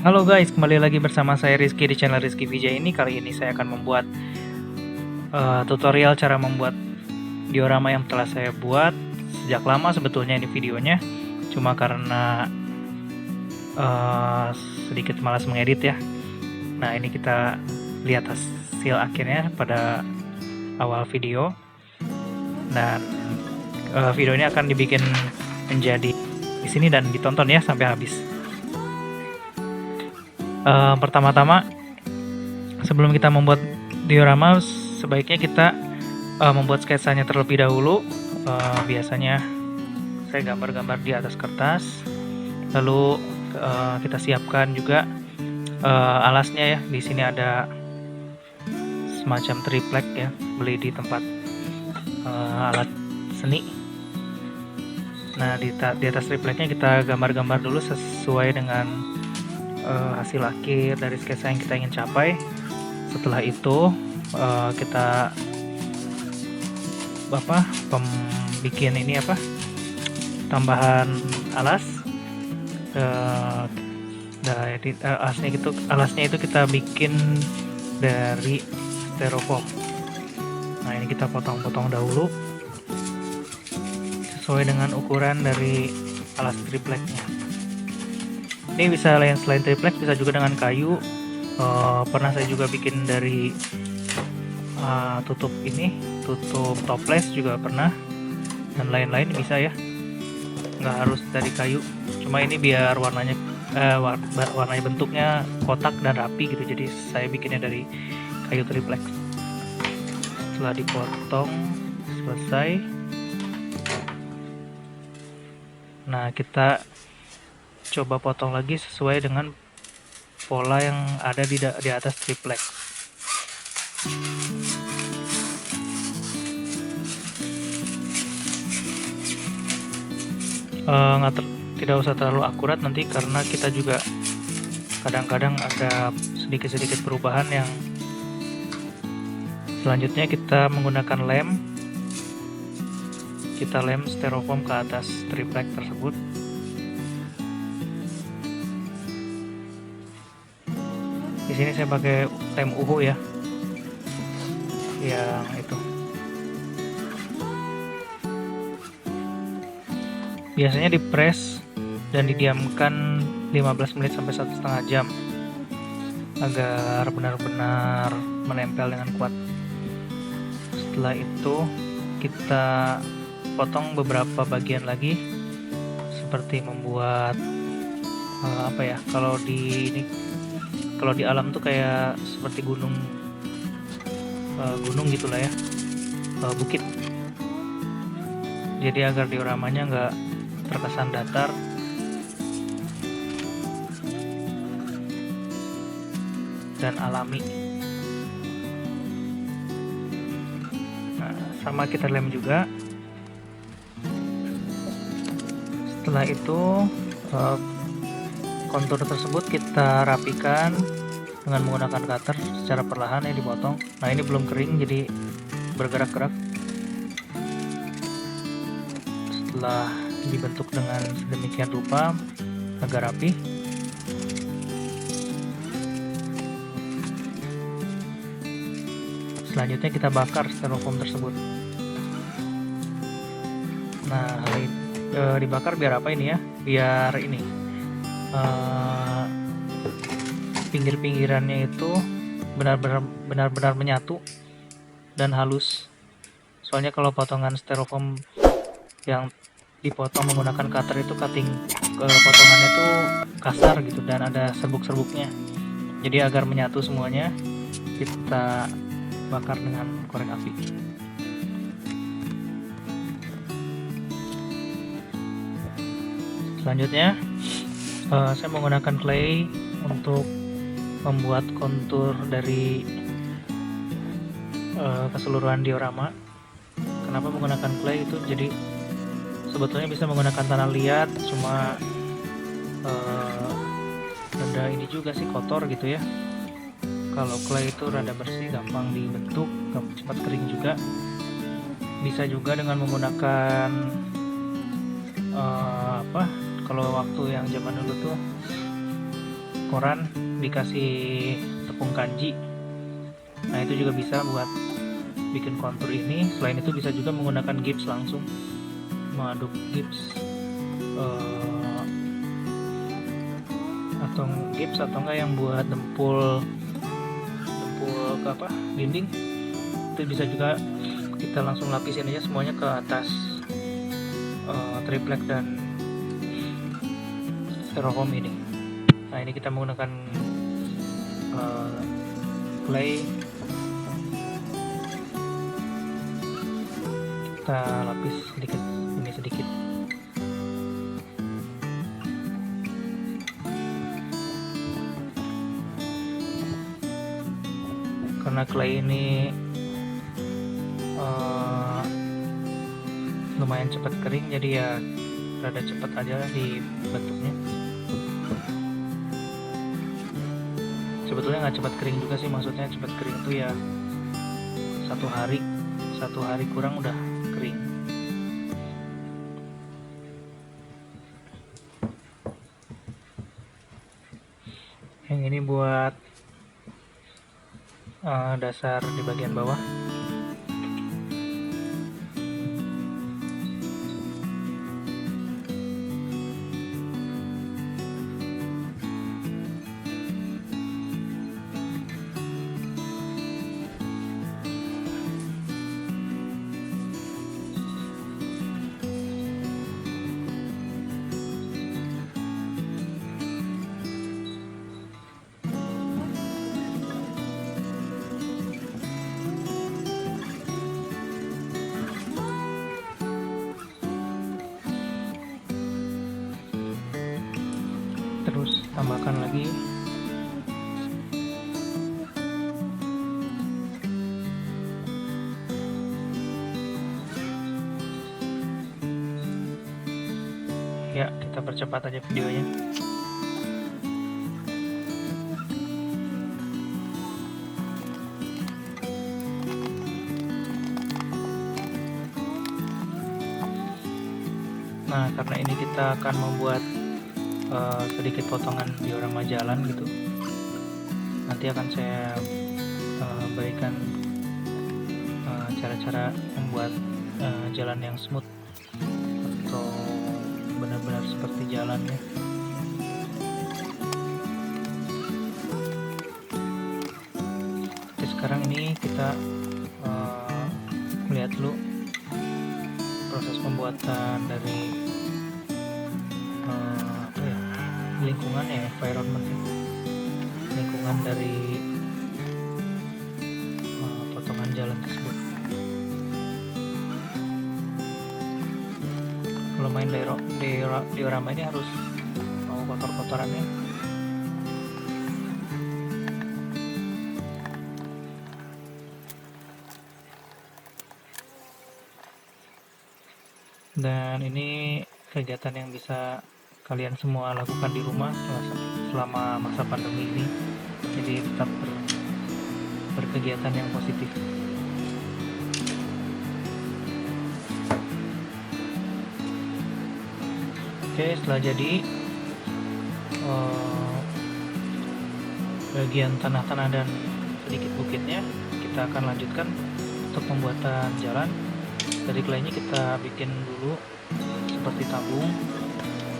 Halo guys, kembali lagi bersama saya Rizky di channel Rizky Vijay ini. Kali ini saya akan membuat tutorial cara membuat diorama yang telah saya buat sejak lama sebetulnya ini videonya. Cuma karena sedikit malas mengedit ya. Nah, ini kita lihat hasil akhirnya pada awal video. Dan video ini akan dibikin menjadi di sini dan ditonton ya sampai habis. Pertama-tama sebelum kita membuat diorama sebaiknya kita membuat sketsanya terlebih dahulu. Biasanya saya gambar-gambar di atas kertas, lalu kita siapkan juga alasnya ya. Di sini ada semacam triplek ya, beli di tempat alat seni. Nah, di atas tripleknya kita gambar-gambar dulu sesuai dengan hasil akhir dari sketsa yang kita ingin capai. Setelah itu kita bikin ini tambahan alas. Alasnya itu kita bikin dari styrofoam. Nah, ini kita potong-potong dahulu sesuai dengan ukuran dari alas tripleknya. Ini bisa selain triplek bisa juga dengan kayu. Pernah saya juga bikin dari tutup toples juga pernah, dan lain-lain bisa ya, nggak harus dari kayu. Cuma ini biar warnanya bentuknya kotak dan rapi gitu, jadi saya bikinnya dari kayu triplek. Setelah dipotong selesai, nah kita coba potong lagi sesuai dengan pola yang ada di atas triplek. Tidak usah terlalu akurat nanti, karena kita juga kadang-kadang ada sedikit-sedikit perubahan. Yang selanjutnya kita menggunakan lem, kita lem styrofoam ke atas triplek tersebut. Di sini saya pakai lem uhu ya, yang itu. Biasanya dipres dan didiamkan 15 menit sampai 1,5 jam agar benar-benar menempel dengan kuat. Setelah itu kita potong beberapa bagian lagi, seperti membuat kalau di alam tuh kayak seperti gunung gitulah ya, bukit. Jadi agar dioramanya nggak terkesan datar, dan alami. Nah, sama kita lem juga. Setelah itu kontur tersebut kita rapikan dengan menggunakan cutter secara perlahan ya, dipotong. Nah, ini belum kering jadi bergerak-gerak. Setelah dibentuk dengan sedemikian rupa agar rapi, selanjutnya kita bakar styrofoam tersebut. Nah, dibakar biar apa ini ya? Biar ini pinggir-pinggirannya itu benar-benar menyatu dan halus. Soalnya kalau potongan styrofoam yang dipotong menggunakan cutter itu potongannya itu kasar gitu dan ada serbuk-serbuknya. Jadi agar menyatu semuanya, kita bakar dengan korek api. Selanjutnya saya menggunakan clay untuk membuat kontur dari keseluruhan diorama. Kenapa menggunakan clay itu? Jadi sebetulnya bisa menggunakan tanah liat, cuma rada ini juga sih, kotor gitu ya. Kalau clay itu rada bersih, gampang dibentuk, cepat kering juga. Bisa juga dengan menggunakan kalau waktu yang zaman dulu tuh koran, dikasih tepung kanji. Nah itu juga bisa buat bikin kontur ini. Selain itu bisa juga menggunakan gips langsung, mengaduk gips atau enggak yang buat dempul ke dinding, itu bisa juga kita langsung lapisin aja semuanya ke atas triplek dan styrofoam ini. Nah ini kita menggunakan clay, kita lapis sedikit demi sedikit. Karena clay ini lumayan cepat kering, jadi ya rada cepat aja dibentuknya. Sebetulnya nggak cepat kering juga sih, maksudnya cepat kering itu ya satu hari kurang udah kering. Yang ini buat dasar di bagian bawah. Terus tambahkan lagi ya, kita percepat aja videonya. Nah karena ini kita akan membuat sedikit potongan diorama jalan gitu, nanti akan saya berikan cara-cara membuat jalan yang smooth atau benar-benar seperti jalannya. Oke, sekarang ini kita melihat dulu proses pembuatan dari lingkungan ya, environment ya, lingkungan dari potongan jalan tersebut. Kalau main diorama ini harus mau kotor-kotorannya. Dan ini kegiatan yang bisa kalian semua lakukan di rumah selama masa pandemi ini, jadi tetap berkegiatan yang positif. Oke, setelah jadi bagian tanah-tanah dan sedikit bukitnya, kita akan lanjutkan untuk pembuatan jalan. Dari claynya kita bikin dulu seperti tabung,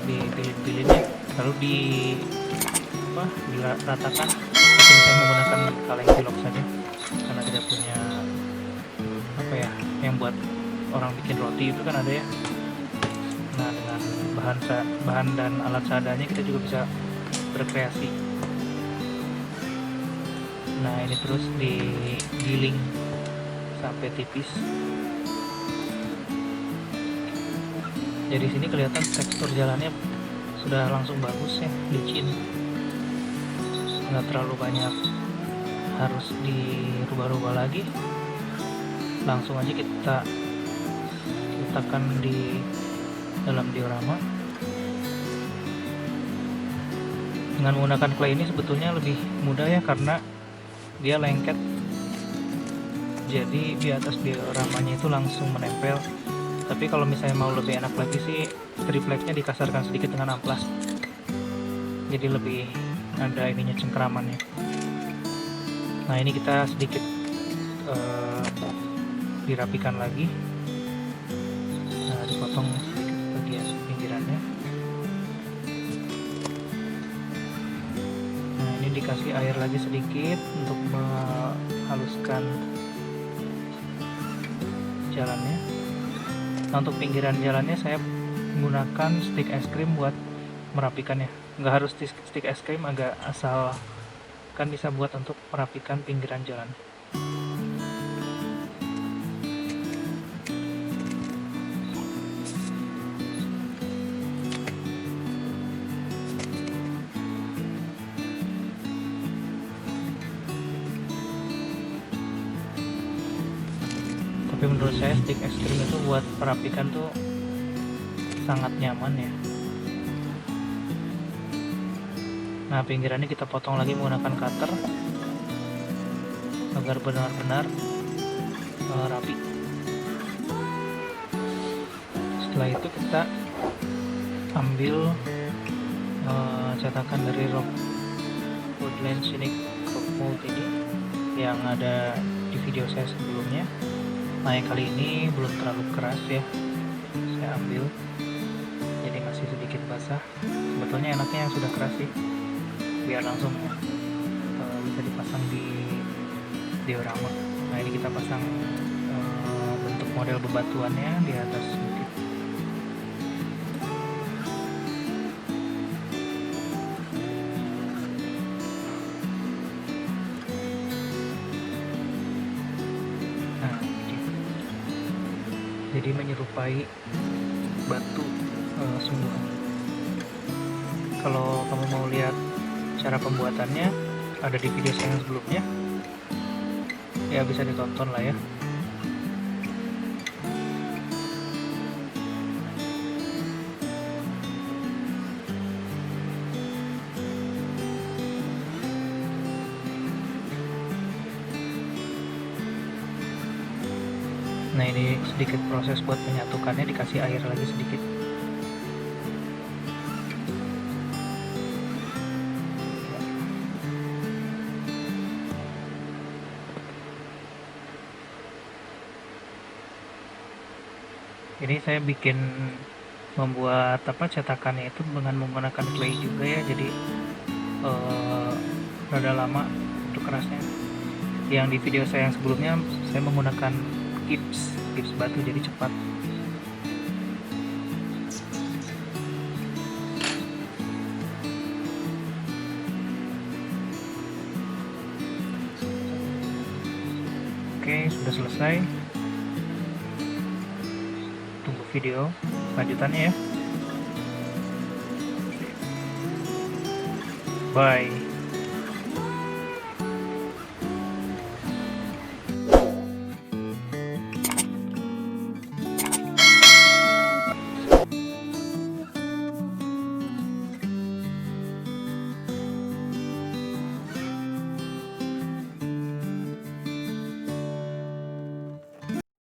dipilih-pilihnya, lalu diratakan. Mungkin saya menggunakan kaleng pilok saja karena tidak punya yang buat orang bikin roti itu kan ada ya. Nah dengan bahan dan alat seadanya kita juga bisa berkreasi. Nah ini terus digiling sampai tipis. Jadi sini kelihatan tekstur jalannya sudah langsung bagus ya, licin, nggak terlalu banyak harus dirubah-rubah lagi. Langsung aja kita letakkan di dalam diorama. Dengan menggunakan clay ini sebetulnya lebih mudah ya, karena dia lengket, jadi di atas dioramanya itu langsung menempel. Tapi kalau misalnya mau lebih enak lagi sih, tripleknya dikasarkan sedikit dengan amplas, jadi lebih ada ininya, cengkeramannya. Nah ini kita sedikit dirapikan lagi. Nah dipotong sedikit bagian pinggirannya. Nah ini dikasih air lagi sedikit untuk menghaluskan jalannya. Nah untuk pinggiran jalannya saya menggunakan stik es krim buat merapikannya. Nggak harus stik es krim, agak asal kan bisa buat untuk merapikan pinggiran jalan. Tapi menurut saya stick es krim itu buat merapikan tuh sangat nyaman ya. Nah pinggirannya kita potong lagi menggunakan cutter agar benar-benar rapi. Setelah itu kita ambil cetakan dari Rock Woodland Scenic Rock Mold ini yang ada di video saya sebelumnya. Nah yang kali ini belum terlalu keras ya, saya ambil jadi masih sedikit basah. Sebetulnya enaknya yang sudah keras sih, biar langsung bisa dipasang di diorama. Nah ini kita pasang bentuk model bebatuannya di atas bukit. Jadi menyerupai batu sungguhan. Kalau kamu mau lihat cara pembuatannya, ada di video saya yang sebelumnya ya, bisa ditonton lah ya. Nah ini sedikit proses buat menyatukannya, dikasih air lagi sedikit. Ini saya membuat cetakannya itu dengan menggunakan clay juga ya, jadi rada lama untuk kerasnya. Yang di video saya yang sebelumnya saya menggunakan gips batu, jadi cepat. Oke, sudah selesai. Tunggu video lanjutannya ya. Bye.